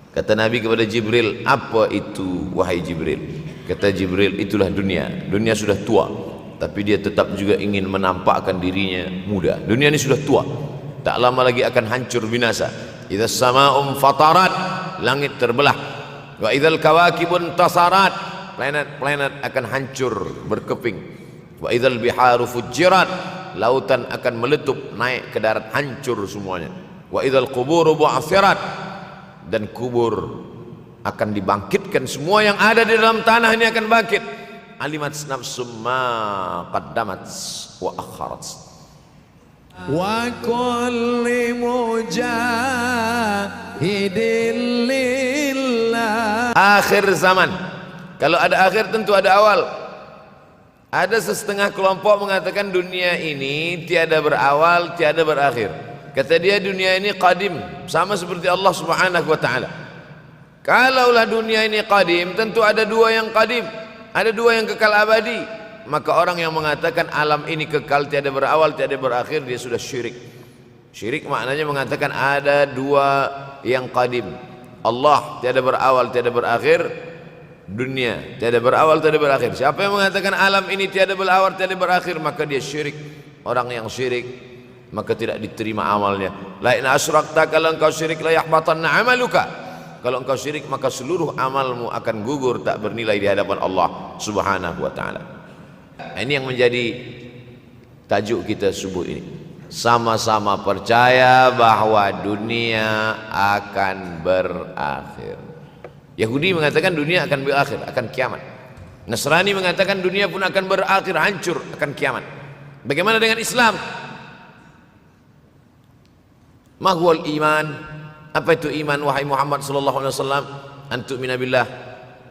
Kata Nabi kepada Jibril, apa itu wahai Jibril? Kata Jibril, itulah dunia. Dunia sudah tua, tapi dia tetap juga ingin menampakkan dirinya muda. Dunia ini sudah tua, tak lama lagi akan hancur binasa. Idza sama'um fatarat, langit terbelah. Wa idzal kawakibun tasarat, planet-planet akan hancur berkeping. Wa idzal biharu fujirat, lautan akan meletup naik ke darat, hancur semuanya. Wa idzal quburu bu'athirat, dan kubur akan dibangkitkan. Semua yang ada di dalam tanah ini akan bangkit. Alimat nafsum ma qaddamat wa akharat. Wa kulli mujahidin lillah. Akhir zaman. Kalau ada akhir tentu ada awal. Ada setengah kelompok mengatakan dunia ini tiada berawal, tiada berakhir. Kata dia dunia ini qadim, sama seperti Allah Subhanahu wa ta'ala. Kalaulah dunia ini qadim, tentu ada dua yang qadim, ada dua yang kekal abadi. Maka orang yang mengatakan alam ini kekal, tiada berawal, tiada berakhir, dia sudah syirik. Syirik maknanya mengatakan ada dua yang qadim. Allah tiada berawal, tiada berakhir, dunia tiada berawal, tiada berakhir. Siapa yang mengatakan alam ini tiada berawal, tiada berakhir, maka dia syirik. Orang yang syirik maka tidak diterima amalnya. La in asyrakta, kalau engkau syirik la yahbatanna amaluka. Kalau engkau syirik maka seluruh amalmu akan gugur, tak bernilai di hadapan Allah Subhanahu wa ta'ala. Ini yang menjadi tajuk kita subuh ini. Sama-sama percaya bahwa dunia akan berakhir. Yahudi mengatakan dunia akan berakhir, akan kiamat. Nasrani mengatakan dunia pun akan berakhir, hancur, akan kiamat. Bagaimana dengan Islam? Mahwal iman, apa itu iman wahai Muhammad sallallahu alaihi wasallam? Antu'mina billah,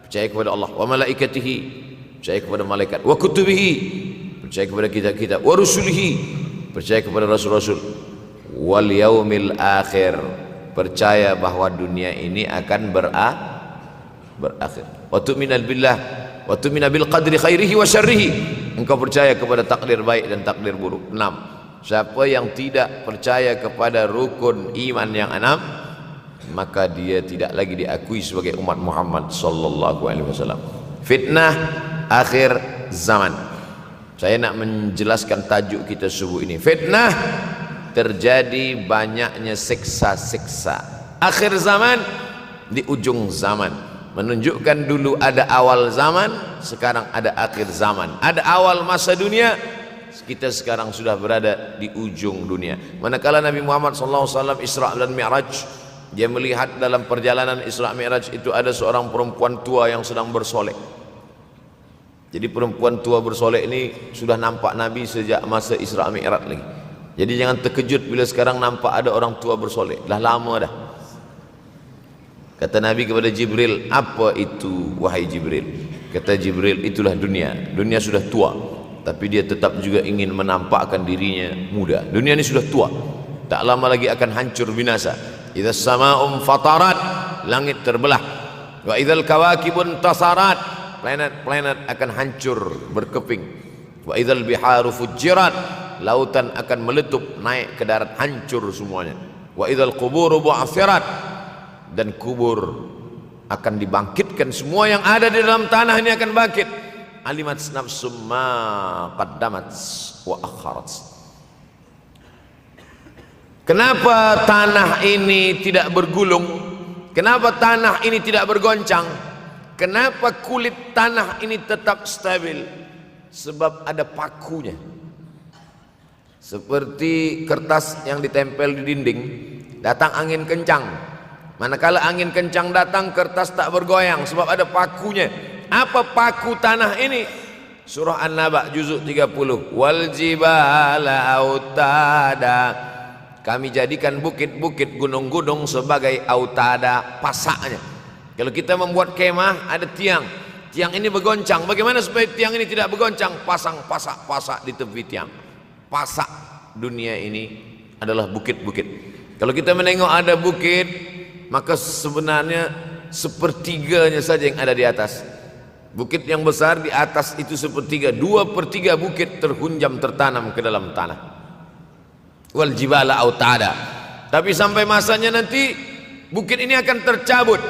percaya kepada Allah, wa malaikatihi, percaya kepada malaikat, wa kutubihi, percaya kepada kitab-kitab, wa rusulihi, percaya kepada rasul-rasul, wal yaumil akhir, percaya bahwa dunia ini akan berakhir. Wa tu'mina billah, wa tu'mina bil qadri khairihi wa syarrihi, engkau percaya kepada takdir baik dan takdir buruk. 6. Siapa yang tidak percaya kepada rukun iman yang 6, maka dia tidak lagi diakui sebagai umat Muhammad sallallahu alaihi wasallam. Fitnah akhir zaman. Saya nak menjelaskan tajuk kita subuh ini. Fitnah, terjadi banyaknya siksa-siksa. Akhir zaman, di ujung zaman. Menunjukkan dulu ada awal zaman, sekarang ada akhir zaman. Ada awal masa dunia, kita sekarang sudah berada di ujung dunia. Manakala Nabi Muhammad SAW Isra dan Mi'raj, dia melihat dalam perjalanan Isra Mi'raj itu ada seorang perempuan tua yang sedang bersolek. Jadi perempuan tua bersolek ini sudah nampak Nabi sejak masa Isra Mi'raj lagi. Jadi jangan terkejut bila sekarang nampak ada orang tua bersolek. Dah lama dah. Kata Nabi kepada Jibril, apa itu wahai Jibril? Kata Jibril, itulah dunia. Dunia sudah tua, tapi dia tetap juga ingin menampakkan dirinya muda. Dunia ini sudah tua, tak lama lagi akan hancur binasa. Idza sama'um fatarat, langit terbelah. Wa idzal kawakibun tasarat, planet-planet akan hancur berkeping. Wa idzal biharu fujirat, lautan akan meletup naik ke darat, hancur semuanya. Wa idzal quburu bu'athirat, dan kubur akan dibangkitkan. Semua yang ada di dalam tanah ini akan bangkit. Alimat nafsum ma qaddamat wa akharat. Kenapa tanah ini tidak bergulung? Kenapa tanah ini tidak bergoncang? Kenapa kulit tanah ini tetap stabil? Sebab ada pakunya. Seperti kertas yang ditempel di dinding, datang angin kencang. Manakala angin kencang datang, kertas tak bergoyang sebab ada pakunya. Apa paku tanah ini? Surah An-Naba juzuk 30. Wal jibala autada, kami jadikan bukit-bukit, gunung-gunung sebagai autada, pasaknya. Kalau kita membuat kemah, ada tiang. Tiang ini bergoncang. Bagaimana supaya tiang ini tidak bergoncang? Pasang pasak-pasak di tepi tiang. Pasak dunia ini adalah bukit-bukit. Kalau kita menengok ada bukit, maka sebenarnya sepertiganya saja yang ada di atas. Bukit yang besar di atas itu sepertiga, 2/3 bukit terhunjam, tertanam ke dalam tanah. Wal jibala autada. Tapi sampai masanya nanti bukit ini akan tercabut.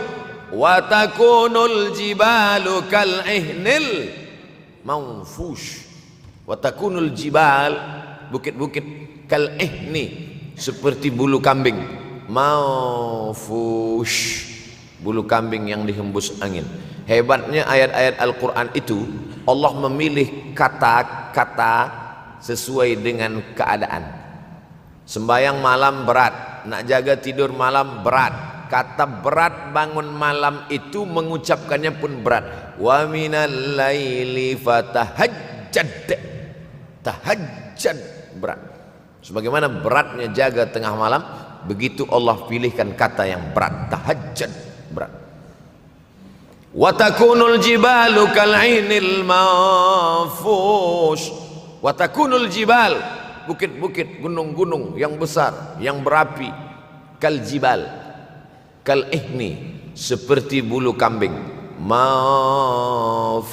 Wa takunul jibalu kal ihnil manfush. Wa takunul jibal, bukit-bukit, kal ihni, seperti bulu kambing, manfush, bulu kambing yang dihembus angin. Hebatnya ayat-ayat Al-Quran itu, Allah memilih kata-kata sesuai dengan keadaan. Sembayang malam berat, nak jaga tidur malam berat. Kata berat bangun malam itu mengucapkannya pun berat. Wa minal laili fatahajjad, tahajjud berat. Sebagaimana beratnya jaga tengah malam, begitu Allah pilihkan kata yang berat, tahajjud berat. Wa takunul jibalu kal ainil manfush. Wa takunul jibal, bukit-bukit, gunung-gunung yang besar, yang berapi, kal jibal, kal ihni, seperti bulu kambing, manfush.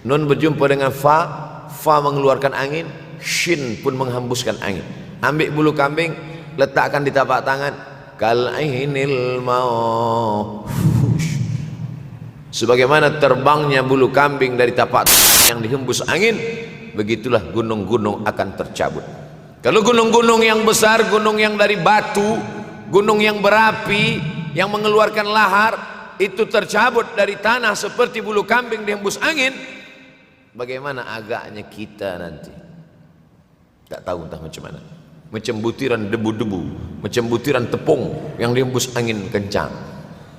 Nun berjumpa dengan fa, fa mengeluarkan angin, shin pun menghembuskan angin. Ambil bulu kambing, letakkan di tapak tangan, kal ainil manfush. Sebagaimana terbangnya bulu kambing dari tapak yang dihembus angin, begitulah gunung-gunung akan tercabut. Kalau gunung-gunung yang besar, gunung yang dari batu, gunung yang berapi, yang mengeluarkan lahar, itu tercabut dari tanah seperti bulu kambing dihembus angin, bagaimana agaknya kita nanti? Tak tahu entah macam mana. Macam butiran debu-debu, macam butiran tepung yang dihembus angin kencang.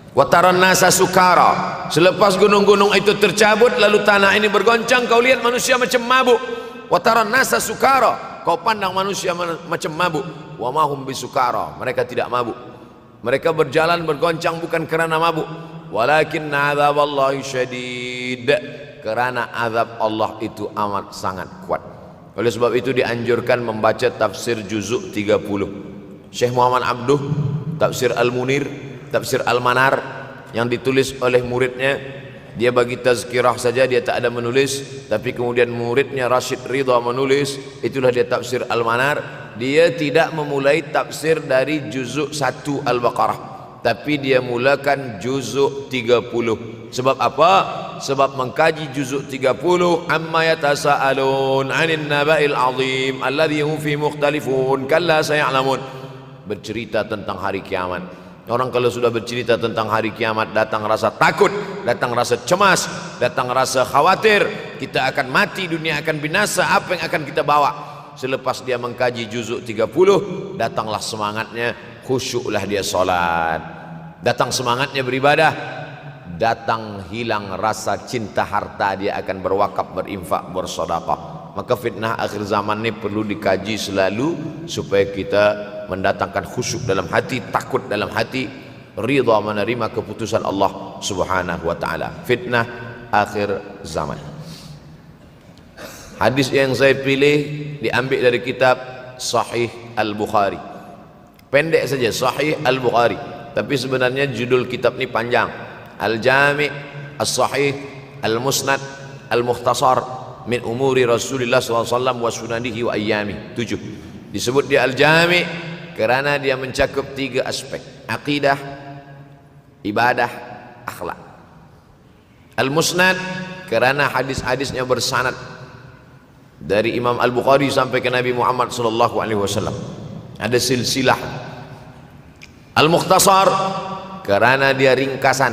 Wataran nasa sukara, selepas gunung-gunung itu tercabut lalu tanah ini bergoncang, kau lihat manusia macam mabuk. Wataran nasa sukara, kau pandang manusia macam mabuk. Wa mahum bisukara, mereka tidak mabuk. Mereka berjalan bergoncang bukan kerana mabuk, walakin azaballahi syadid, kerana azab Allah itu amat sangat kuat. Oleh sebab itu dianjurkan membaca tafsir juzuk 30. Syekh Muhammad Abduh, tafsir Al-Munir, tafsir Al-Manar yang ditulis oleh muridnya. Dia bagi tazkirah saja, dia tak ada menulis, tapi kemudian muridnya Rashid Ridha menulis, itulah dia tafsir Al-Manar. Dia tidak memulai tafsir dari juzuk 1 Al-Baqarah, tapi dia mulakan juzuk 30. Sebab apa? Sebab mengkaji juzuk 30, amma yatasaalun 'anil naba'il 'azim alladhi hum fi mukhtalifun kalla saya'lamun, bercerita tentang hari kiamat. Orang kalau sudah bercerita tentang hari kiamat, datang rasa takut, datang rasa cemas, datang rasa khawatir, kita akan mati, dunia akan binasa, apa yang akan kita bawa? Selepas dia mengkaji juzuk 30, datanglah semangatnya, khusyuklah dia solat, datang semangatnya beribadah, datang hilang rasa cinta harta, dia akan berwakaf, berinfak, bersedekah. Maka fitnah akhir zaman ini perlu dikaji selalu supaya kita mendatangkan khusyuk dalam hati, takut dalam hati, ridha menerima keputusan Allah Subhanahu wa taala. Fitnah akhir zaman. Hadis yang saya pilih diambil dari kitab Sahih Al-Bukhari. Pendek saja, Sahih Al-Bukhari, tapi sebenarnya judul kitab ini panjang. Al-Jami' As-Sahih Al-Musnad Al-Mukhtasar min umuri Rasulullah SAW wa sunanihi wa ayyami. 7. Disebut dia Al-Jami' kerana dia mencakup 3 aspek: akidah, ibadah, akhlak. Al-Musnad kerana hadis-hadisnya bersanad dari Imam Al-Bukhari sampai ke Nabi Muhammad SAW. Ada silsilah. Al-Mukhtasar kerana dia ringkasan,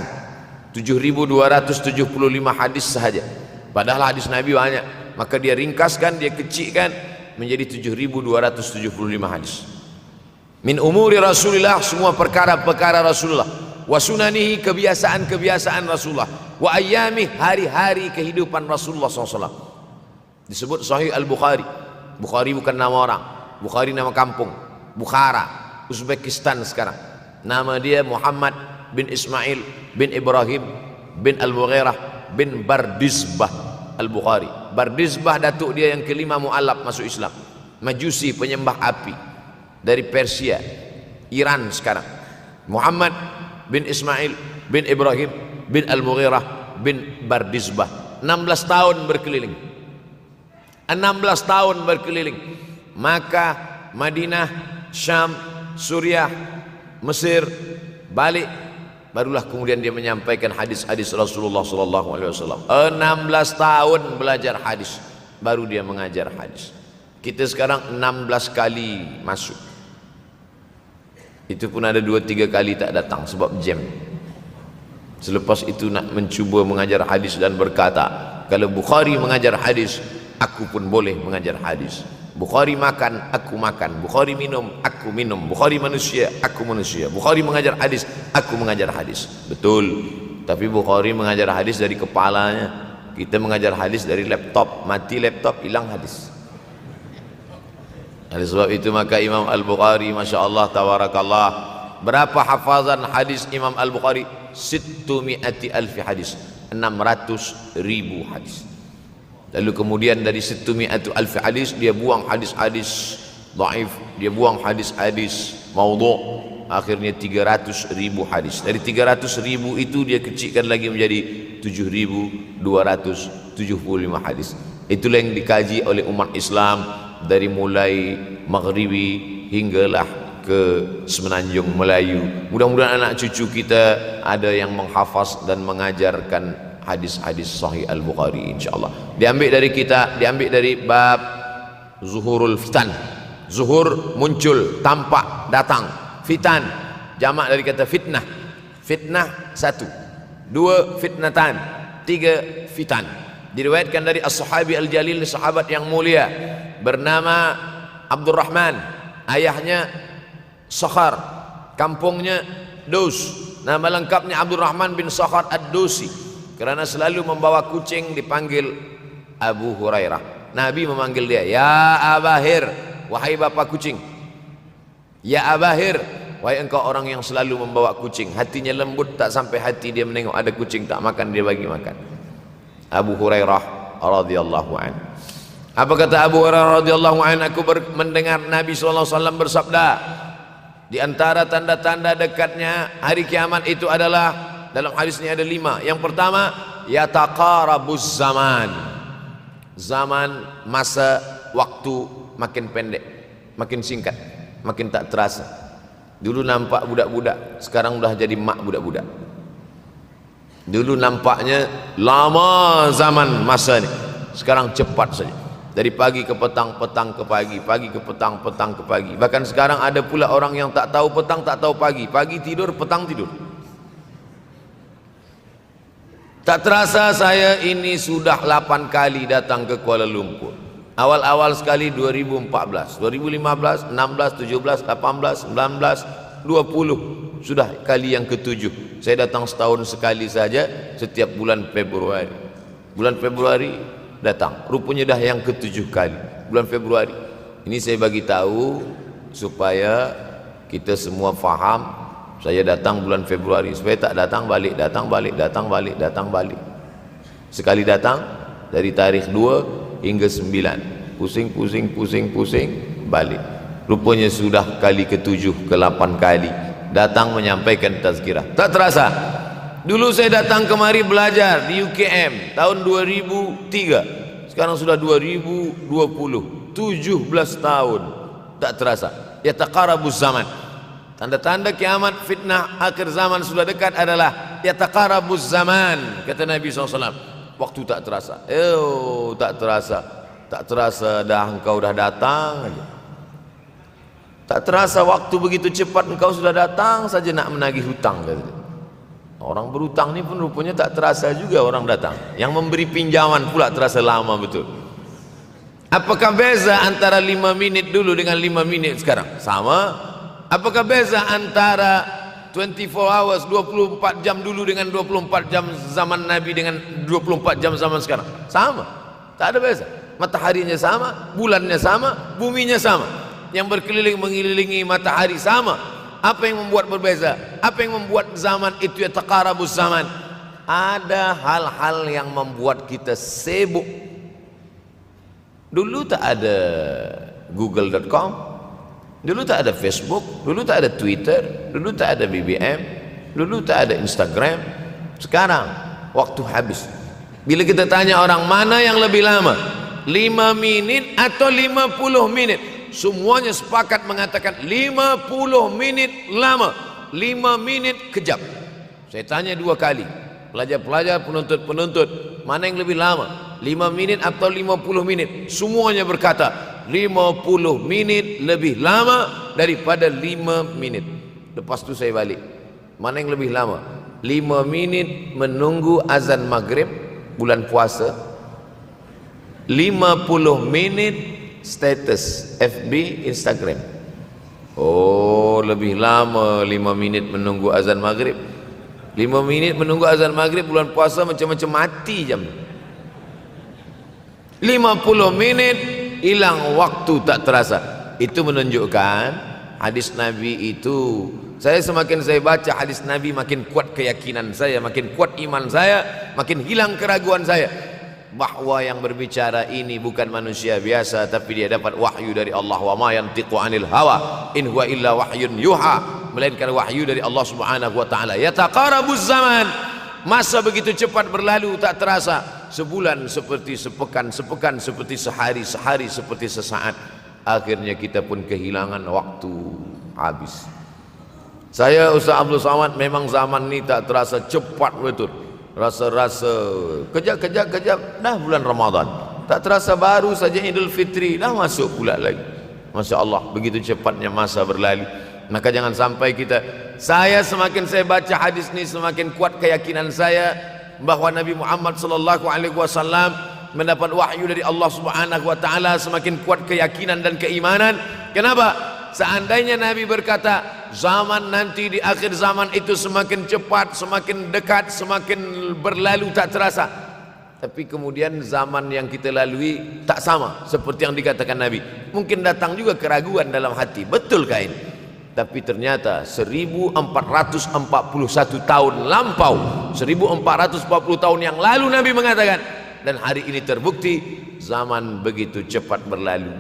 7.275 hadis sahaja, padahal hadis Nabi banyak, maka dia ringkaskan, dia kecilkan menjadi 7.275 hadis. Min umuri Rasulullah, semua perkara-perkara Rasulullah, wa sunanihi, kebiasaan-kebiasaan Rasulullah, wa ayyami, hari-hari kehidupan Rasulullah SAW. Disebut Sahih Al-Bukhari. Bukhari bukan nama orang, Bukhari nama kampung, Bukhara, Uzbekistan sekarang. Nama dia Muhammad bin Ismail bin Ibrahim bin Al-Mughirah bin Bardizbah Al-Bukhari. Bardizbah datuk dia yang kelima mu'alaf masuk Islam, Majusi, penyembah api, dari Persia, Iran sekarang. Muhammad bin Ismail bin Ibrahim bin Al-Mughirah bin Bardizbah. 16 tahun berkeliling, 16 tahun berkeliling. Makkah, Madinah, Syam, Suriah, Mesir, balik, barulah kemudian dia menyampaikan hadis-hadis Rasulullah SAW. 16 tahun belajar hadis, baru dia mengajar hadis. Kita sekarang 16 kali masuk, itu pun ada 2-3 kali tak datang sebab jam. Selepas itu nak mencuba mengajar hadis dan berkata, kalau Bukhari mengajar hadis, aku pun boleh mengajar hadis. Bukhari makan, aku makan. Bukhari minum, aku minum. Bukhari manusia, aku manusia. Bukhari mengajar hadis, aku mengajar hadis. Betul, tapi Bukhari mengajar hadis dari kepalanya, kita mengajar hadis dari laptop. Mati laptop, hilang hadis. Oleh sebab itu maka Imam Al-Bukhari, Masya Allah, Tabarakallah, berapa hafazan hadis Imam Al-Bukhari? 600,000 hadis, 600,000 hadis. Lalu kemudian dari 600,000 hadis dia buang hadis-hadis dhaif, dia buang hadis-hadis maudhu', akhirnya 300,000 hadis. Dari 300,000 itu dia kecilkan lagi menjadi 7.275 hadis. Itulah yang dikaji oleh umat Islam dari mulai Maghribi hinggalah ke semenanjung Melayu. Mudah-mudahan anak cucu kita ada yang menghafaz dan mengajarkan hadis-hadis Sahih Al-Bukhari, insyaallah. Diambil dari kita, diambil dari bab zuhurul fitan. Zuhur muncul, tampak, datang. Fitan jamak dari kata fitnah. Fitnah 1, 2 fitnatan, 3 fitan. Diriwayatkan dari as-sahabi al-jalil, sahabat yang mulia bernama Abdurrahman, ayahnya Sakhar, kampungnya Dus. Nama lengkapnya Abdurrahman bin Sakhar ad-Dusi. Kerana selalu membawa kucing dipanggil Abu Hurairah. Nabi memanggil dia, ya Abahir, wahai bapa kucing. Ya Abahir, wahai engkau orang yang selalu membawa kucing. Hatinya lembut, tak sampai hati dia menengok ada kucing tak makan, dia bagi makan. Abu Hurairah radhiyallahu anhu. Apa kata Abu Hurairah radhiyallahu anhu? Aku mendengar Nabi SAW bersabda, di antara tanda-tanda dekatnya hari kiamat itu adalah, dalam hadis ini ada 5. Yang pertama, yataqarabuz zaman. Zaman, masa, waktu makin pendek, makin singkat, makin tak terasa. Dulu nampak budak-budak, sekarang sudah jadi mak budak-budak. Dulu nampaknya lama zaman masa ini, sekarang cepat saja. Dari pagi ke petang, petang ke pagi, pagi ke petang, petang ke pagi. Bahkan sekarang ada pula orang yang tak tahu petang, tak tahu pagi. Pagi tidur, petang tidur. Tak terasa saya ini sudah 8 kali datang ke Kuala Lumpur. Awal-awal sekali 2014, 2015, 16, 17, 18, 19, 20. Sudah kali yang ke-7. Saya datang setahun sekali saja, setiap bulan Februari. Bulan Februari datang. Rupanya dah yang ke-7 kali. Bulan Februari. Ini saya bagi tahu supaya kita semua faham. Saya datang bulan Februari, supaya tak datang balik, datang balik, datang balik, datang balik. Sekali datang dari tarikh 2 hingga 9. Pusing, pusing, pusing, pusing, balik. Rupanya sudah kali ke-7, ke-8 kali datang menyampaikan tazkirah. Tak terasa. Dulu saya datang kemari belajar di UKM tahun 2003. Sekarang sudah 2020, 17 tahun. Tak terasa. Yataqarabuz zaman. Tanda-tanda kiamat, fitnah akhir zaman sudah dekat adalah yataqarabuz zaman, kata Nabi SAW. Waktu tak terasa. Tak terasa. Tak terasa dah engkau dah datang aja. Tak terasa waktu begitu cepat, engkau sudah datang saja nak menagih hutang, kata. Orang berhutang ni pun rupanya tak terasa juga orang datang. Yang memberi pinjaman pula terasa lama betul. Apakah beza antara 5 minit dulu dengan 5 minit sekarang? Sama. Apakah beza antara 24 hours, 24 jam dulu dengan 24 jam zaman Nabi dengan 24 jam zaman sekarang? Sama. Tak ada beza. Mataharinya sama, bulannya sama, buminya sama. Yang berkeliling mengelilingi matahari sama. Apa yang membuat berbeza? Apa yang membuat zaman itu yataqarabuz zaman? Ada hal-hal yang membuat kita sibuk. Dulu tak ada google.com, dulu tak ada Facebook, dulu tak ada Twitter, dulu tak ada BBM, dulu tak ada Instagram. Sekarang waktu habis. Bila kita tanya orang mana yang lebih lama, 5 minit atau 50 menit, semuanya sepakat mengatakan 50 menit lama. 5 minit kejam. Saya tanya 2 kali, pelajar-pelajar, penuntut-penuntut, mana yang lebih lama, 5 minit atau 50 minit? Semuanya berkata 50 minit lebih lama daripada 5 minit. Lepas tu saya balik, mana yang lebih lama? 5 minit menunggu azan maghrib bulan puasa, 50 minit status FB, Instagram. Oh, lebih lama 5 minit menunggu azan maghrib. 5 minit menunggu azan maghrib bulan puasa macam-macam mati jam. 50 minit hilang waktu tak terasa. Itu menunjukkan hadis Nabi itu, saya semakin saya baca hadis Nabi makin kuat keyakinan saya, makin kuat iman saya, makin hilang keraguan saya bahwa yang berbicara ini bukan manusia biasa, tapi dia dapat wahyu dari Allah. Wa ma yantiqu anil hawa in huwa illa wahyun yuha, melainkan wahyu dari Allah Subhanahu wa taala. Yataqarabuz zaman, masa begitu cepat berlalu tak terasa. Sebulan seperti sepekan, sepekan seperti sehari, sehari seperti sesaat. Akhirnya kita pun kehilangan waktu, habis. Saya Ustaz Abdul Somad, memang zaman ini tak terasa cepat betul. Rasa-rasa kejap-kejap dah bulan Ramadan, tak terasa baru saja Idul Fitri dah masuk pula lagi. Masya Allah, begitu cepatnya masa berlalu. Maka jangan sampai kita, saya semakin saya baca hadis ini semakin kuat keyakinan saya bahwa Nabi Muhammad sallallahu alaihi wasallam mendapat wahyu dari Allah Subhanahu wa taala, semakin kuat keyakinan dan keimanan. Kenapa? Seandainya Nabi berkata zaman nanti di akhir zaman itu semakin cepat, semakin dekat, semakin berlalu tak terasa, tapi kemudian zaman yang kita lalui tak sama seperti yang dikatakan Nabi. Mungkin datang juga keraguan dalam hati, betulkah ini? Tapi ternyata 1441 tahun lampau, 1440 tahun yang lalu Nabi mengatakan, dan hari ini terbukti zaman begitu cepat berlalu.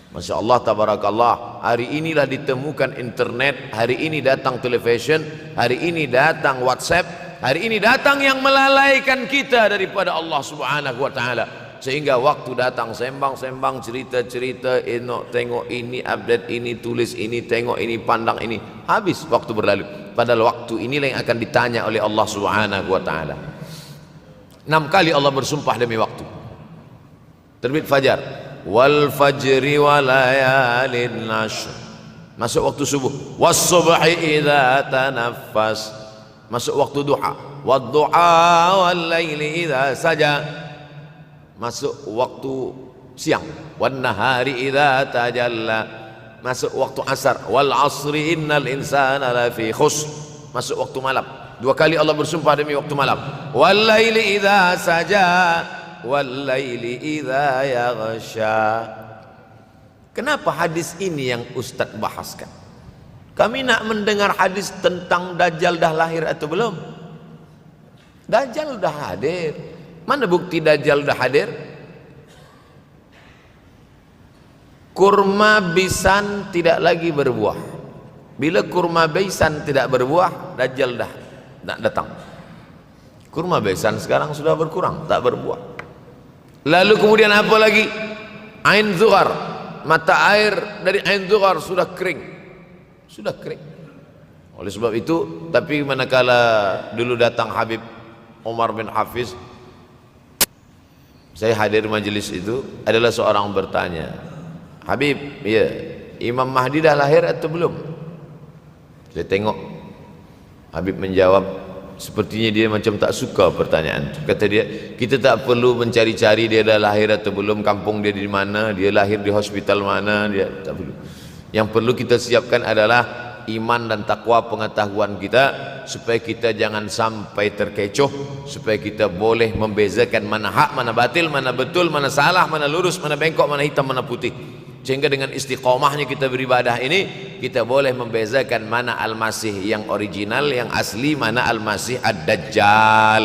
Masya Allah, tabarakallah. Hari inilah ditemukan internet, hari ini datang television, hari ini datang WhatsApp, hari ini datang yang melalaikan kita daripada Allah Subhanahu wa taala. Sehingga waktu datang sembang-sembang, cerita-cerita, tengok ini, update ini, tulis ini, tengok ini, pandang ini, habis waktu berlalu. Padahal waktu inilah yang akan ditanya oleh Allah Subhanahu wa taala. 6 kali Allah bersumpah demi waktu. Terbit fajar, wal fajri wa layalin nashr, masuk waktu subuh, was subhi idza tanaffas, masuk waktu duha, wad duha wal laili idza saja, masuk waktu siang, wan nahari idza tajalla, masuk waktu asar, wal asri innal insana lafi khusr, masuk waktu malam. 2 kali Allah bersumpah demi waktu malam, wal laili idza saja, wal-laili idza yaghsha. Kenapa hadis ini yang Ustaz bahaskan? Kami nak mendengar hadis tentang Dajjal dah lahir atau belum? Dajjal dah hadir. Mana bukti Dajjal dah hadir? Kurma bisan tidak lagi berbuah. Bila kurma bisan tidak berbuah, Dajjal dah nak datang. Kurma bisan sekarang sudah berkurang, tak berbuah. Lalu kemudian apa lagi? Ain Zughar, mata air dari Ain Zughar sudah kering, sudah kering. Oleh sebab itu, tapi manakala dulu datang Habib Umar bin Hafiz, saya hadir majelis itu, adalah seorang bertanya, Habib, ya, Imam Mahdi dah lahir atau belum? Saya tengok Habib menjawab, sepertinya dia macam tak suka pertanyaan. Kata dia, kita tak perlu mencari-cari dia dah lahir atau belum, kampung dia di mana, dia lahir di hospital mana, dia tak perlu. Yang perlu kita siapkan adalah iman dan takwa pengetahuan kita, supaya kita jangan sampai terkecoh, supaya kita boleh membezakan mana hak, mana batil, mana betul, mana salah, mana lurus, mana bengkok, mana hitam, mana putih. Sehingga dengan istiqomahnya kita beribadah ini, kita boleh membezakan mana Al-Masih yang original, yang asli, mana Al-Masih Ad-Dajjal.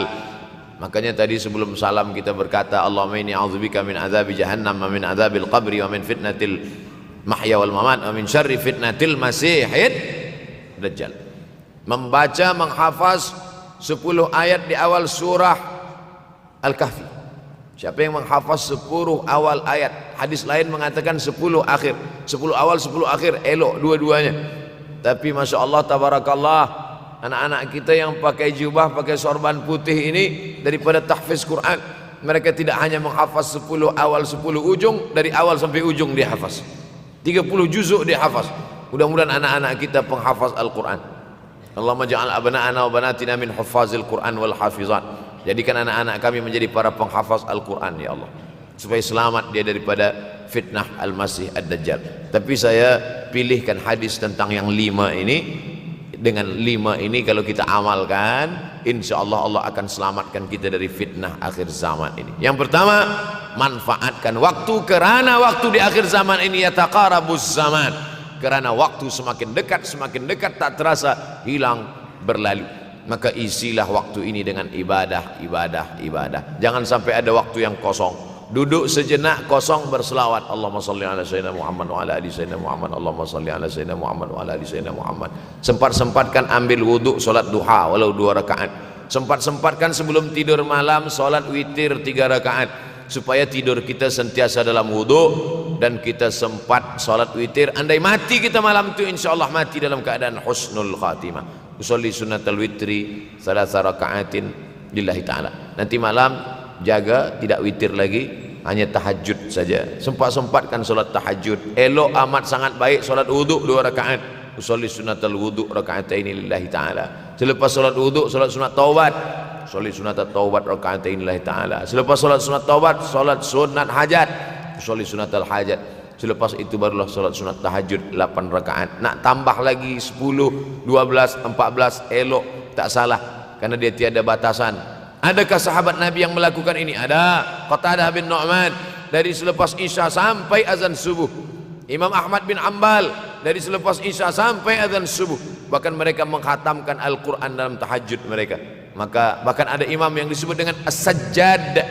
Makanya tadi sebelum salam kita berkata, Allahumma inni a'udzubika min azabi jahannam wa min azabil qabri wa min fitnatil mahya wal mamat wa min syarri fitnatil masihid Dajjal. Membaca, menghafaz 10 ayat di awal surah Al-Kahfi. Siapa yang menghafaz 10 awal ayat, hadis lain mengatakan 10 akhir, 10 awal 10 akhir, elok dua-duanya. Tapi Masya Allah, tabarakallah, anak-anak kita yang pakai jubah, pakai sorban putih ini, daripada tahfiz Quran, mereka tidak hanya menghafaz 10 awal 10 ujung, dari awal sampai ujung dia hafaz 30 juzuk dia hafaz. Mudah-mudahan anak-anak kita penghafaz Al-Quran. Allahumma ja'al abna'ana wa banatina min huffazil Quran wal hafizat. Jadikan anak-anak kami menjadi para penghafaz Al-Quran ya Allah, supaya selamat dia daripada fitnah Al-Masih Ad-Dajjal. Tapi saya pilihkan hadis tentang yang 5 ini. Dengan 5 ini kalau kita amalkan, insya Allah Allah akan selamatkan kita dari fitnah akhir zaman ini. Yang pertama, manfaatkan waktu, kerana waktu di akhir zaman ini yataqarabuz zaman, kerana waktu semakin dekat tak terasa hilang berlalu. Maka isilah waktu ini dengan ibadah. Jangan sampai ada waktu yang kosong. Duduk sejenak kosong berselawat, Allahumma salli ala sayyidina Muhammad wa ala ali sayyidina Muhammad, Allahumma salli ala sayyidina Muhammad wa ala ali sayyidina Muhammad. Sempat-sempatkan ambil wuduk solat duha walau 2 rakaat. Sempat-sempatkan sebelum tidur malam solat witir 3 rakaat, supaya tidur kita sentiasa dalam wuduk dan kita sempat solat witir. Andai mati kita malam itu, insyaallah mati dalam keadaan husnul khatimah. Usolli sunnatal witri 3 rakaatin lillahi ta'ala. Nanti malam jaga tidak witir lagi, hanya tahajud saja. Sempat-sempatkan solat tahajud. Elok amat sangat baik solat wuduk 2 rakaat. Usolli sunnatal wuduk rakaatain lillahi ta'ala. Selepas solat wuduk solat sunat taubat. Usolli sunnatat taubat rakaatain lillahi ta'ala. Selepas solat sunat taubat solat sunat hajat. Usolli sunnatal hajat. Selepas itu barulah solat sunat tahajud 8 rakaat. Nak tambah lagi 10, 12, 14 elok, tak salah, karena dia tiada batasan. Adakah sahabat Nabi yang melakukan ini? Ada. Qatadah bin Nu'man dari selepas Isya sampai azan subuh. Imam Ahmad bin Ambal dari selepas Isya sampai azan subuh. Bahkan mereka menghatamkan Al-Quran dalam tahajud mereka. Maka bahkan ada imam yang disebut dengan As-Sajjad,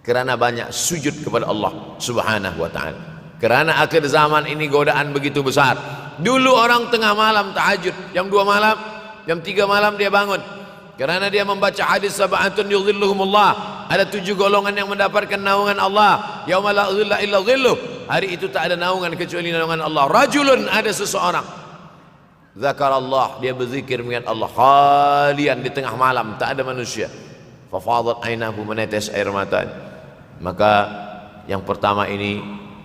kerana banyak sujud kepada Allah Subhanahu wa ta'ala. Kerana akhir zaman ini godaan begitu besar. Dulu orang tengah malam tahajud, jam 2 malam, jam 3 malam dia bangun, kerana dia membaca hadis sab'atun yudhilluhumullah. Ada 7 golongan yang mendapatkan naungan Allah. Yauma la dhilla illa dhilluh. Hari itu tak ada naungan kecuali naungan Allah. Rajulun, ada seseorang, zakarallah, dia berzikir mengingat Allah, khalian, di tengah malam tak ada manusia. Fafadat ainahu, menetes air mata. Maka yang pertama ini,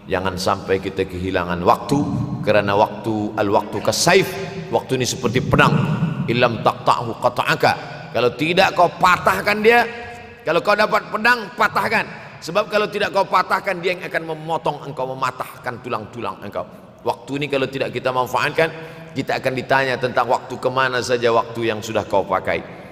jangan sampai kita kehilangan waktu, kerana waktu, al-waktu kasaif, waktu ini seperti pedang. Illam taqta'hu qata'aka. Kalau tidak kau patahkan dia, kalau kau dapat pedang, patahkan. Sebab kalau tidak kau patahkan, dia yang akan memotong engkau, mematahkan tulang-tulang engkau. Waktu ini kalau tidak kita manfaatkan, kita akan ditanya tentang waktu, kemana saja waktu yang sudah kau pakai.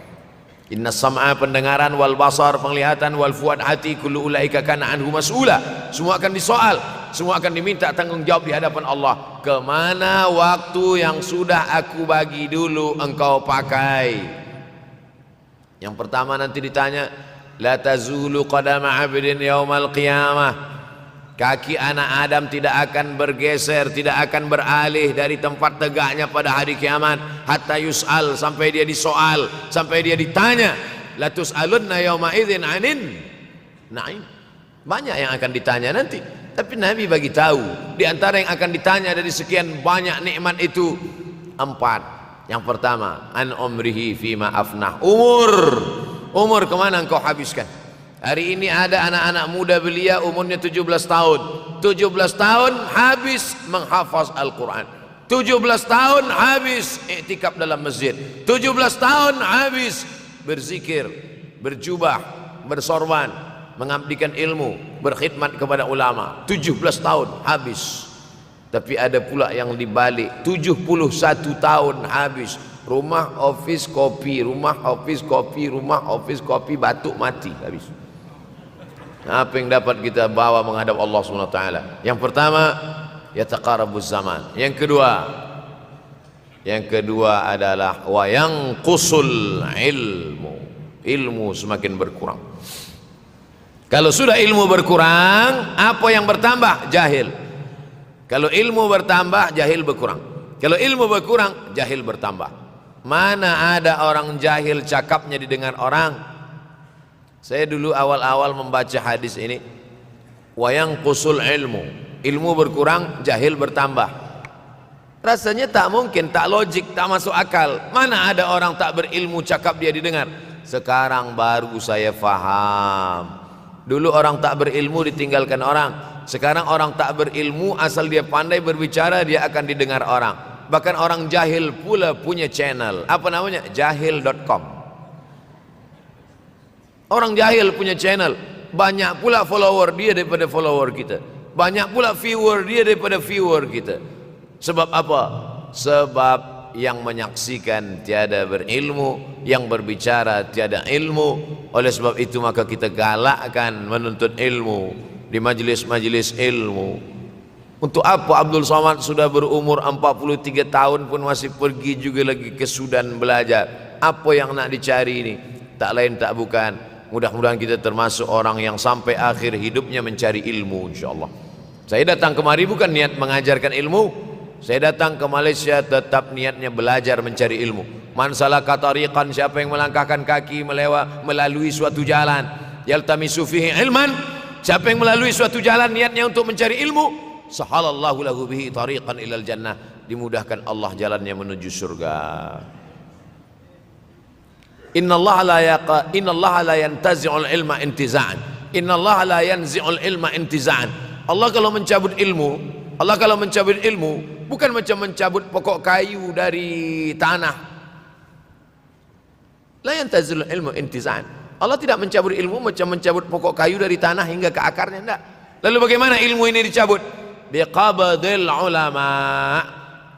Inna sam'a, pendengaran, wal basar, penglihatan, wal fuad, hati, kullu ulaika kana anhu mas'ula. Semua akan disoal, semua akan diminta tanggung jawab di hadapan Allah. Kemana waktu yang sudah aku bagi dulu engkau pakai? Yang pertama nanti ditanya, la tazulu qadama 'abdin yaumal qiyamah. Kaki anak Adam tidak akan bergeser, tidak akan beralih dari tempat tegaknya pada hari kiamat, hatta yus'al, sampai dia disoal, sampai dia ditanya. La tus'alunna yauma idzin 'anin na'im. Banyak yang akan ditanya nanti, tapi Nabi bagi tahu di antara yang akan ditanya dari sekian banyak nikmat itu 4. Yang pertama, an umrihi fima afnah. Umur kemana engkau habiskan? Hari ini ada anak-anak muda belia umurnya 17 tahun. 17 tahun habis menghafaz Al-Quran. 17 tahun habis iktikaf dalam masjid. 17 tahun habis berzikir, berjubah, bersorban, mengabdikan ilmu, berkhidmat kepada ulama. 17 tahun habis. Tapi ada pula yang dibalik, 71 tahun habis. Rumah, office, kopi, rumah, office, kopi, rumah, office, kopi, batuk, mati, habis. Apa yang dapat kita bawa menghadap Allah SWT? Yang pertama, yataqarabuz zaman. Yang kedua adalah wa yanqusul ilmu. Ilmu semakin berkurang. Kalau sudah ilmu berkurang, apa yang bertambah? Jahil. Kalau ilmu bertambah, jahil berkurang. Kalau ilmu berkurang, jahil bertambah. Mana ada orang jahil cakapnya didengar orang? Saya dulu awal-awal membaca hadis ini, wa yanqusul ilmu. Ilmu berkurang, jahil bertambah. Rasanya tak mungkin, tak logik, tak masuk akal. Mana ada orang tak berilmu cakap dia didengar. Sekarang baru saya faham. Dulu orang tak berilmu ditinggalkan orang. Sekarang orang tak berilmu asal dia pandai berbicara dia akan didengar orang. Bahkan orang jahil pula punya channel. Apa namanya? Jahil.com. Orang jahil punya channel. Banyak pula follower dia daripada follower kita. Banyak pula viewer dia daripada viewer kita. Sebab apa? Sebab yang menyaksikan tiada berilmu, yang berbicara tiada ilmu. Oleh sebab itu maka kita galakkan menuntut ilmu di majlis-majlis ilmu. Untuk apa Abdul Somad sudah berumur 43 tahun pun masih pergi juga lagi ke Sudan belajar? Apa yang nak dicari ini? Tak lain tak bukan, mudah-mudahan kita termasuk orang yang sampai akhir hidupnya mencari ilmu, insyaAllah. Saya datang kemari bukan niat mengajarkan ilmu. Saya datang ke Malaysia tetap niatnya belajar mencari ilmu. Man salaka tariqan, siapa yang melangkahkan kaki melalui suatu jalan, yaltamisu fihi ilman, siapa yang melalui suatu jalan niatnya untuk mencari ilmu, sahalallahu lahu bihi tariqan ilal jannah, dimudahkan Allah jalannya menuju surga. Innallaha la yantazi'ul ilma intiza'an. Innallaha la yanzi'ul ilma intiza'an. Allah kalau mencabut ilmu, bukan macam mencabut pokok kayu dari tanah. La yantazilul ilmu intiza'an. Allah tidak mencabut ilmu macam mencabut pokok kayu dari tanah hingga ke akarnya, tidak. Lalu bagaimana ilmu ini dicabut? Biqabdil ulama.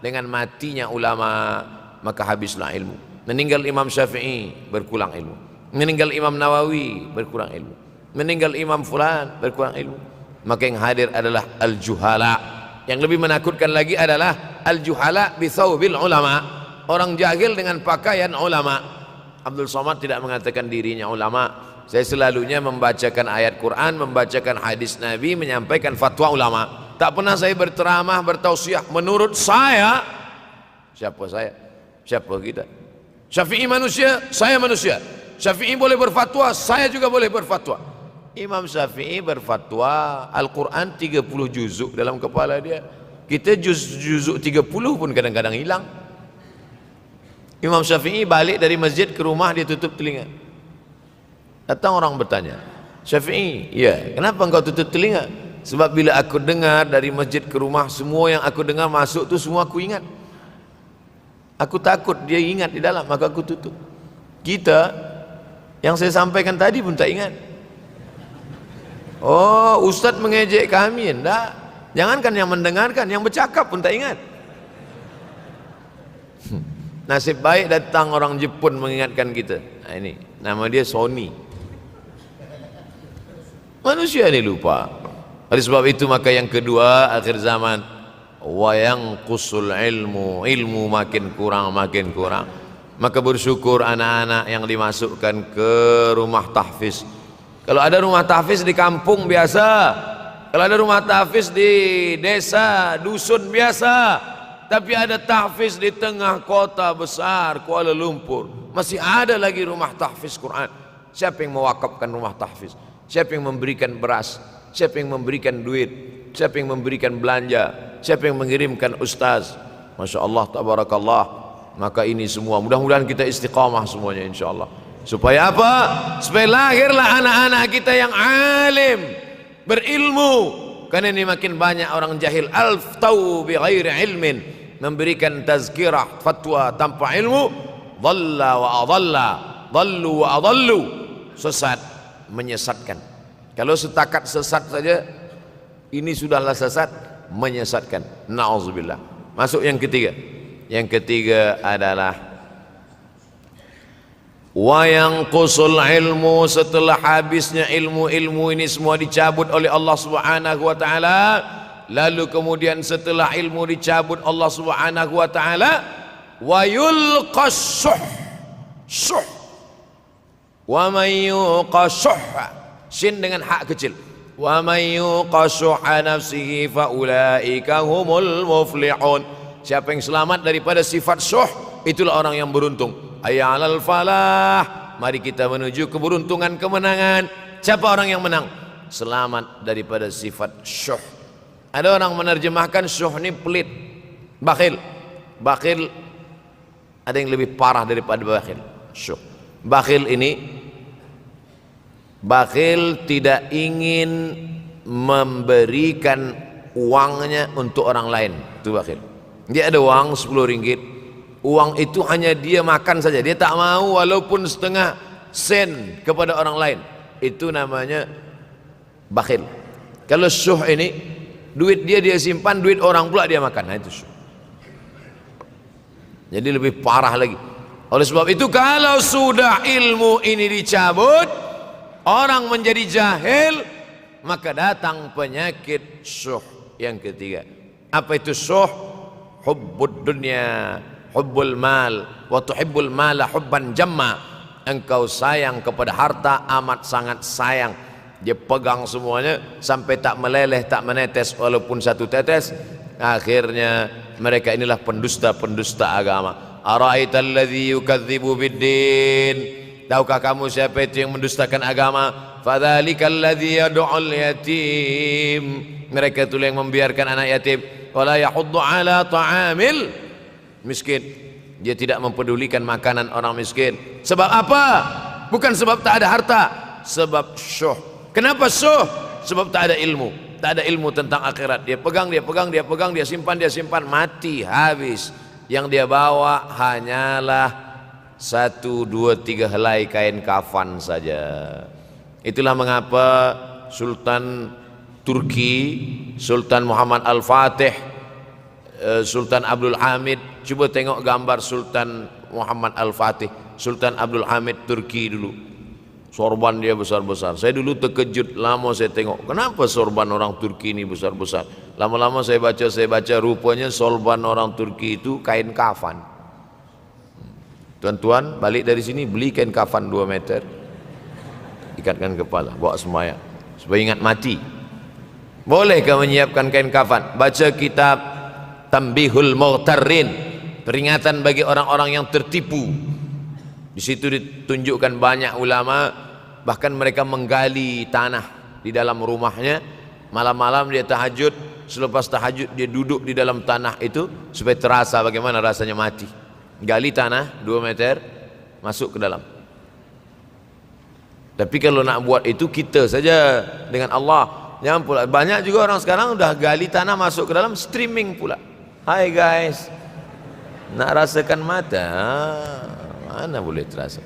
Dengan matinya ulama maka habislah ilmu. Meninggal Imam Syafi'i berkurang ilmu. Meninggal Imam Nawawi berkurang ilmu. Meninggal Imam Fulan berkurang ilmu. Maka yang hadir adalah al-juhala. Yang lebih menakutkan lagi adalah al-juhala bi thawbil ulama. Orang jahil dengan pakaian ulama. Abdul Somad tidak mengatakan dirinya ulama. Saya selalunya membacakan ayat Quran, membacakan hadis Nabi, menyampaikan fatwa ulama. Tak pernah saya berteramah, bertausiah. Menurut saya, siapa saya? Siapa kita? Syafi'i manusia, saya manusia. Syafi'i boleh berfatwa, saya juga boleh berfatwa. Imam Syafi'i berfatwa Al-Quran 30 juzuk dalam kepala dia. Kita juzuk 30 pun kadang-kadang hilang. Imam Syafi'i balik dari masjid ke rumah dia tutup telinga. Datang orang bertanya, Syafi'i, ya, kenapa engkau tutup telinga? Sebab bila aku dengar dari masjid ke rumah, semua yang aku dengar masuk tu semua aku ingat. Aku takut dia ingat di dalam, maka aku tutup. Kita yang saya sampaikan tadi pun tak ingat. Oh, Ustaz mengejek kami, enggak. Jangankan yang mendengarkan, yang bercakap pun tak ingat. Nasib baik datang orang Jepun mengingatkan kita. Nah, ini nama dia Sony. Manusia ini lupa. Oleh sebab itu maka yang kedua akhir zaman, wa yanqusul ilmu makin kurang. Maka bersyukur anak-anak yang dimasukkan ke rumah tahfiz. Kalau ada rumah tahfiz di kampung biasa, kalau ada rumah tahfiz di desa, dusun biasa, tapi ada tahfiz di tengah kota besar Kuala Lumpur, masih ada lagi rumah tahfiz Quran. Siapa yang mewakafkan rumah tahfiz? Siapa yang memberikan beras? Siapa yang memberikan duit? Siapa yang memberikan belanja? Siapa yang mengirimkan ustaz? Masya Allah, tabarakallah. Maka ini semua mudah-mudahan kita istiqamah semuanya insyaAllah. Supaya apa? Supaya lahirlah anak-anak kita yang alim, berilmu. Karena ini makin banyak orang jahil. Al-ftau bi ghairi ilmin, memberikan tazkirah, fatwa tanpa ilmu. Dhalla wa adalla, dhallu wa adallu, sesat, menyesatkan. Kalau setakat sesat saja, ini sudahlah sesat, menyesatkan. Na'udzubillah. Masuk yang ketiga. Yang ketiga adalah wa yanqusul ilmu, setelah habisnya ilmu ini semua dicabut oleh Allah Subhanahu wa taala. Lalu kemudian setelah ilmu dicabut Allah Subhanahu wa taala, wa yulqas syuh. Wa may yuqashuh, sin dengan hak kecil. Wa may yuqashuh nafsihi fa ulaika humul muflihun. Siapa yang selamat daripada sifat syuh, itulah orang yang beruntung. Hayya 'alal falah, mari kita menuju keberuntungan, kemenangan. Siapa orang yang menang? Selamat daripada sifat syuh. Ada orang menerjemahkan syuh ini pelit, bakhil. Bakhil ada yang lebih parah daripada bakhil. Syuh. Bakhil ini, bakhil tidak ingin memberikan uangnya untuk orang lain. Itu bakhil. Dia ada uang 10 ringgit, uang itu hanya dia makan saja, dia tak mau walaupun setengah sen kepada orang lain. Itu namanya bakhil. Kalau syuh ini, duit dia simpan, duit orang pula dia makan. Nah, itu syuh. Jadi lebih parah lagi. Oleh sebab itu, kalau sudah ilmu ini dicabut, orang menjadi jahil, maka datang penyakit syuh yang ketiga. Apa itu syuh? Hubbud dunya, hubbul mal, wa tuhibbul mala hubban jamma. Engkau sayang kepada harta amat sangat sayang. Dia pegang semuanya sampai tak meleleh, tak menetes walaupun satu tetes. Akhirnya mereka inilah pendusta-pendusta agama. Ara'aital ladzi yukadzibu biddin. Tahukah kamu siapa itu yang mendustakan agama? Fadzalikal ladzi yad'ul yatim. Mereka itu yang membiarkan anak yatim. Wala yahuddu ala ta'amil miskin. Dia tidak mempedulikan makanan orang miskin. Sebab apa? Bukan sebab tak ada harta, sebab syuh. Kenapa syuh? Sebab tak ada ilmu. Tak ada ilmu tentang akhirat. Dia pegang, dia simpan, mati, habis. Yang dia bawa hanyalah 1, 2, 3 helai kain kafan saja. Itulah mengapa Sultan Turki, Sultan Muhammad Al-Fatih, Sultan Abdul Hamid, coba tengok gambar Sultan Muhammad Al-Fatih, Sultan Abdul Hamid Turki dulu. Sorban dia besar-besar. Saya dulu terkejut, lama saya tengok, kenapa sorban orang Turki ini besar-besar. Lama-lama saya baca, rupanya sorban orang Turki itu kain kafan. Tuan-tuan balik dari sini beli kain kafan 2 meter, ikatkan kepala, bawa sembahyang supaya ingat mati. Bolehkah menyiapkan kain kafan? Baca kitab Tambihul Mughtarrin, peringatan bagi orang-orang yang tertipu. Di situ ditunjukkan banyak ulama, bahkan mereka menggali tanah di dalam rumahnya. Malam-malam dia tahajud, selepas tahajud dia duduk di dalam tanah itu supaya terasa bagaimana rasanya mati. Gali tanah 2 meter, masuk ke dalam. Tapi kalau nak buat itu kita saja dengan Allah. Jangan pula, banyak juga orang sekarang udah gali tanah masuk ke dalam, streaming pula. Hai guys, nak rasakan mata, mana boleh terasa.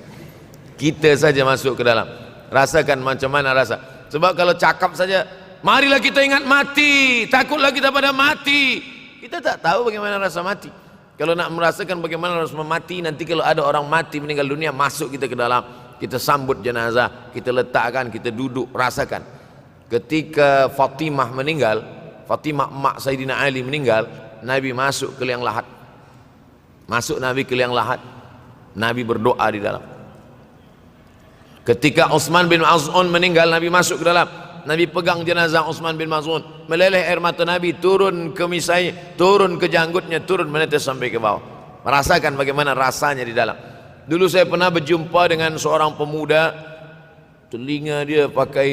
Kita saja masuk ke dalam, rasakan macam mana rasa. Sebab kalau cakap saja, marilah kita ingat mati, takutlah kita pada mati, kita tak tahu bagaimana rasa mati. Kalau nak merasakan bagaimana rasa mati, nanti kalau ada orang mati meninggal dunia, masuk kita ke dalam, kita sambut jenazah, kita letakkan, kita duduk, rasakan. Ketika Fatimah meninggal, Fatimah emak Sayyidina Ali meninggal, Nabi masuk ke liang lahat. Masuk Nabi ke liang lahat, Nabi berdoa di dalam. Ketika Utsman bin Maz'un meninggal, Nabi masuk ke dalam, Nabi pegang jenazah Utsman bin Maz'un, meleleh air mata Nabi turun ke misai, turun ke janggutnya, turun menetes sampai ke bawah. Merasakan bagaimana rasanya di dalam. Dulu saya pernah berjumpa dengan seorang pemuda, telinga dia pakai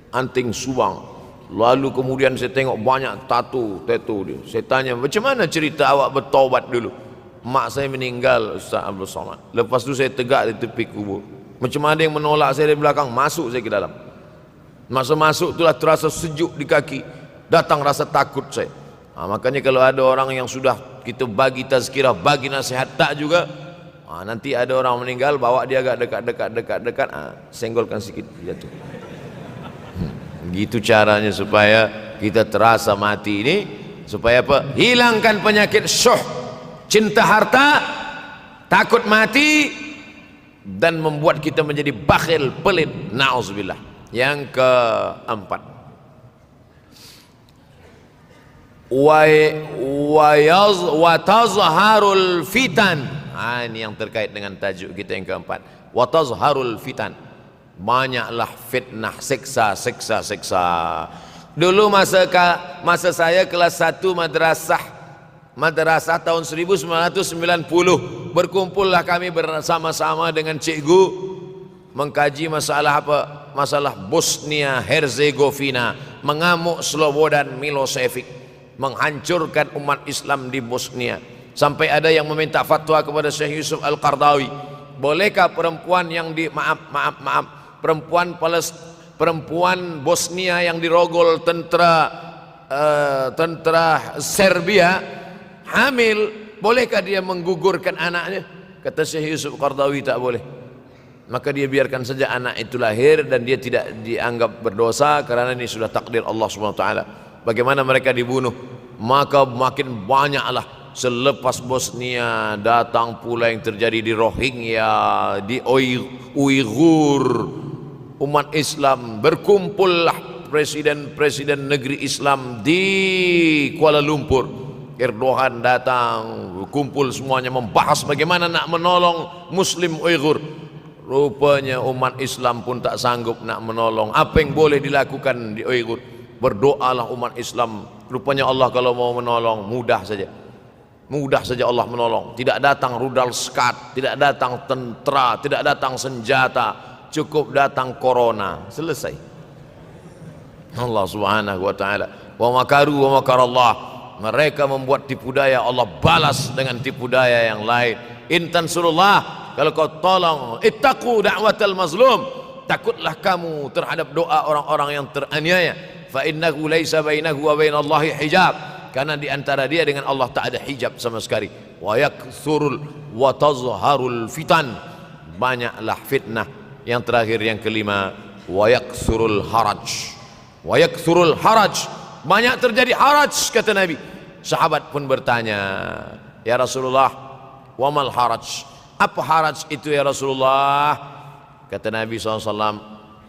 anting subang. Lalu kemudian saya tengok banyak tato dia. Saya tanya, macam mana cerita awak bertaubat dulu? Mak saya meninggal, Ustaz Abdul Somad. Lepas tu saya tegak di tepi kubur. Macam ada yang menolak saya dari belakang, masuk saya ke dalam. Masa masuk itulah terasa sejuk di kaki, datang rasa takut saya. Makanya kalau ada orang yang sudah kita bagi tazkirah, bagi nasihat tak juga, nanti ada orang meninggal, bawa dia agak dekat, senggolkan sikit, jatuh. Gitu caranya supaya kita terasa mati ini, supaya apa? Hilangkan penyakit syuh, cinta harta, takut mati, dan membuat kita menjadi bakhil, pelit, na'udzubillah. Yang keempat, wa tazharul fitan. Ini yang terkait dengan tajuk kita yang keempat, wa tazharul fitan. Banyaklah fitnah, siksa. Dulu masa saya kelas 1 madrasah tahun 1990, berkumpullah kami bersama-sama dengan cikgu mengkaji masalah apa? Masalah Bosnia Herzegovina, mengamuk Slobodan Milosevic. menghancurkan umat Islam di Bosnia. Sampai ada yang meminta fatwa kepada Syekh Yusuf Al-Qardawi, bolehkah perempuan yang perempuan Bosnia yang dirogol tentara Serbia hamil, bolehkah dia menggugurkan anaknya? Kata Syekh Yusuf Qardawi, tak boleh. Maka dia biarkan saja anak itu lahir dan dia tidak dianggap berdosa karena ini sudah takdir Allah Subhanahu wa taala. Bagaimana mereka dibunuh? Maka makin banyaklah. Selepas Bosnia datang pula yang terjadi di Rohingya, di Uighur. Umat Islam berkumpullah presiden-presiden negeri Islam di Kuala Lumpur. Erdogan datang, kumpul semuanya membahas bagaimana nak menolong Muslim Uighur. Rupanya umat Islam pun tak sanggup nak menolong. Apa yang boleh dilakukan di Uighur? Berdoalah umat Islam. Rupanya Allah kalau mau menolong mudah saja. Mudah saja Allah menolong. Tidak datang rudal skat, tidak datang tentera, tidak datang senjata, cukup datang corona, selesai. Allah Subhanahu wa taala, wa makaru wa makarallah. Mereka membuat tipu daya, Allah balas dengan tipu daya yang lain. In tansurullah, kalau kau tolong, ittaqu da'watal mazlum, takutlah kamu terhadap doa orang-orang yang teraniaya. Fa innahu laisa bainahu wa bainallahi hijab, karena di antara dia dengan Allah tak ada hijab sama sekali. Wa yakthurul wa tazharul fitan, banyaklah fitnah. Yang terakhir, yang kelima, wa yakthurul haraj. Wa yakthurul haraj, banyak terjadi haraj, kata Nabi. Sahabat pun bertanya, ya Rasulullah, wa mal haraj? Apa haraj itu ya Rasulullah? Kata Nabi SAW,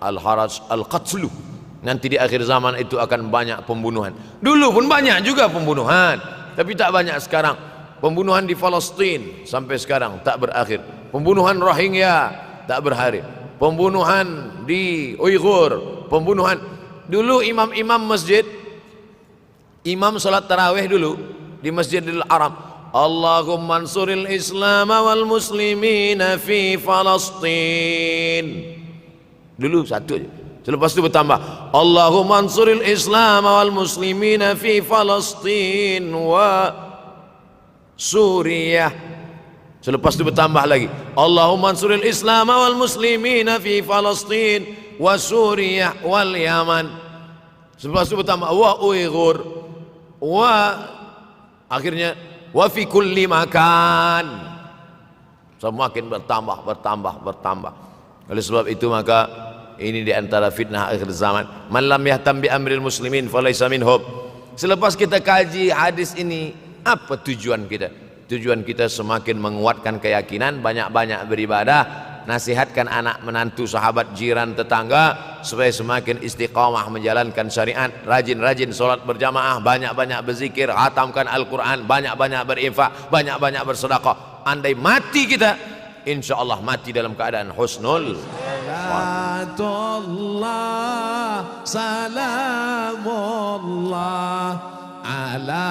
al haraj al qatlu. Nanti di akhir zaman itu akan banyak pembunuhan. Dulu pun banyak juga pembunuhan, tapi tak banyak sekarang. Pembunuhan di Palestina sampai sekarang tak berakhir. Pembunuhan Rohingya tak berakhir. Pembunuhan di Uighur, pembunuhan. Dulu imam-imam masjid, imam salat tarawih dulu di Masjidil Haram, Allahumma ansuril Islam wal muslimina fi Palestin. Dulu satu aja. Selepas itu bertambah, Allahumma ansuril Islam wal muslimina fi Palestin wa Suriah. Selepas itu bertambah lagi, Allahumma ansuril Islam wal muslimina fi Palestin wa Suriah wal Yaman. Selepas itu bertambah wa Uighur wa, akhirnya wa fi kulli makan. Semakin bertambah. Oleh sebab itu maka ini di antara fitnah akhir zaman. Man lam yahtam bi amril muslimin falaysa minhum. Selepas kita kaji hadis ini, apa tujuan kita? Tujuan kita semakin menguatkan keyakinan, banyak-banyak beribadah, nasihatkan anak menantu, sahabat, jiran, tetangga supaya semakin istiqamah menjalankan syariat, rajin-rajin solat berjamaah, banyak-banyak berzikir, hatamkan Al-Quran, banyak-banyak berinfak, banyak-banyak bersedekah. Andai mati kita, insya Allah mati dalam keadaan husnul. Salamullah ala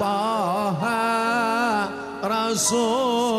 Taha Rasulillah.